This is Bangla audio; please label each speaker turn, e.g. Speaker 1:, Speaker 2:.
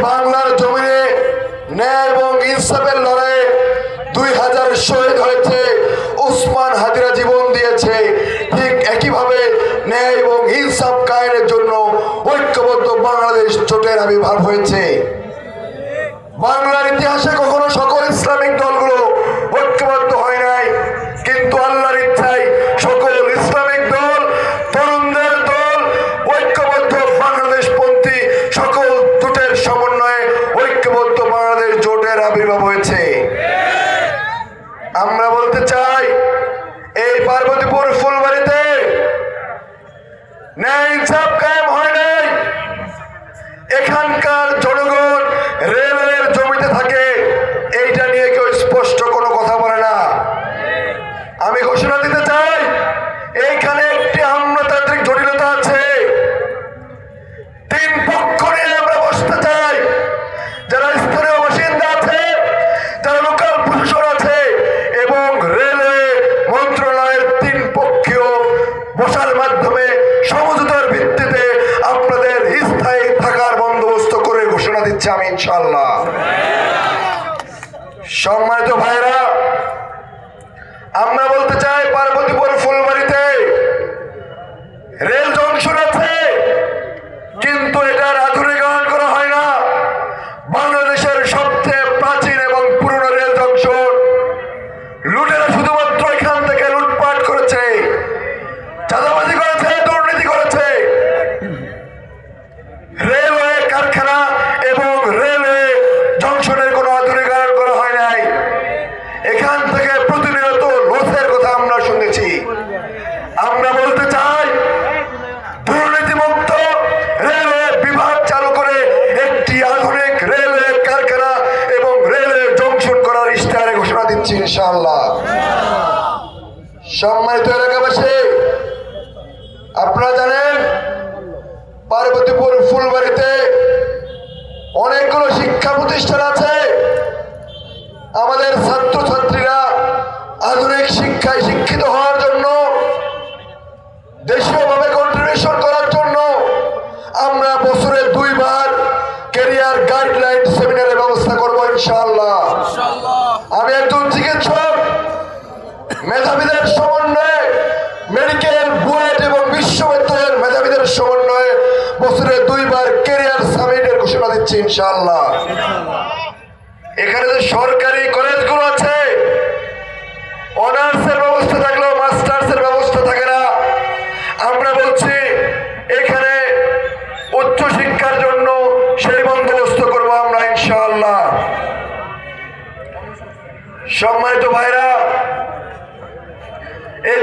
Speaker 1: বাংলার জমিনে ন্যায় এবং ইনসাফের লড়াইয়ে 2000 শহীদ হয়েছে, ওসমান হাদিরা জীবন দিয়েছে। ঠিক একইভাবে ন্যায় এবং ইনসাফ কায়েমের জন্য ঐক্যবদ্ধ বাংলাদেশ জোটের আবির্ভাব হয়েছে। বাংলার ইতিহাসে কখনো সকল ইসলামিক দলগুলো ঐক্যবদ্ধ হয় নাই, কিন্তু আল্লাহর ইচ্ছায় সকল ইসলামিক দল, তরুণদের দল, ঐক্যবদ্ধ বাংলাদেশপন্থী সকল জোটের সমন্বয়ে ঐক্যবদ্ধ বাংলাদেশ জোটের আবির্ভাব হয়েছে। আমরা বলতে চাই, এই পার্বতীপুর ফুলবাড়িতে ন্যায় ইনসাফ কায়েম হয় নাই। এখানকার জনগণ রেলের জমিতে থাকে, এইটা নিয়ে কেউ স্পষ্ট কোনো কথা বলে না। আমি ঘোষণা দিতে চাই, এইখানে একটি আমলাতান্ত্রিক জটিলতা আছে। 3 পক্ষ নিয়ে আমরা বসতে চাই। যারা স্থানীয় বাসিন্দা আছে, যারা লোকাল প্রশাসন আছে এবং রেলওয়ে মন্ত্রণালয়ের 3 পক্ষীয় বসার মাধ্যমে সমঝোতার ভিত্তিতে আপনাদের স্থায়ী থাকার বন্দোবস্ত করে ঘোষণা দিচ্ছি আমি, ইনশাআল্লাহ। সম্মানিত ভাইরা, আমরা বলতে চাই, পার্বতীপুর ফুলবাড়িতে রেল জংশন আছে, কিন্তু এটার আধুনিকায়ন করা হয় না। বাংলাদেশের সবচেয়ে প্রাচীন এবং পুরনো রেল জংশন। লুটেরা শুধুমাত্র এখান থেকে লুটপাট করেছে, চাঁদাবাজি করেছে, দুর্নীতি করেছে। রেলওয়ে কারখানা এবং রেলওয়ে জংশনের কোনো আধুনিকায়ন করা হয় নাই। এখান থেকে প্রতিনিয়ত লসের কথা আমরা শুনেছি। আমরা বলতে চাই, দুর্নীতিমুক্ত রেলওয়ে বিভাগ চালু করে একটি আধুনিক রেলওয়ে কারখানা এবং রেলওয়ে জংশন করার ইশতেহারে ঘোষণা দিচ্ছি, ইনশাআল্লাহ। সম্মানিত এলাকাবাসী, আপনারা জানেন পার্বতীপুর ফুলবাড়িতে অনেকগুলো শিক্ষা প্রতিষ্ঠান আছে। আমাদের ছাত্রছাত্রীরা আধুনিক শিক্ষায় শিক্ষিত হওয়ার জন্য, দেশীয়ভাবে কন্ট্রিবিউশন করার জন্য আমরা বছরে 2 বার ক্যারিয়ার গাইডলাইন সেমিনারের ব্যবস্থা করবো, ইনশাআল্লাহ। আমি একজন চিকিৎসক, মেধাবীদের সমন্বয়ে, মেডিকেল, বুয়েট এবং বিশ্ববিদ্যালয়ের মেধাবীদের সমন্বয়ে বছরে 2 বার ক্যারিয়ার সামিটের ঘোষণা দিচ্ছি, ইনশাআল্লাহ। এখানে যে সরকারি কলেজগুলো আছে, অনার্সের ব্যবস্থা থাকলেও মাস্টার্সের ব্যবস্থা থাকে না। আমরা বলছি, এখানে উচ্চ শিক্ষার জন্য সেই বন্দোবস্ত করবো আমরা, ইনশাআল্লাহ। সম্মানিত ভাইরা, এই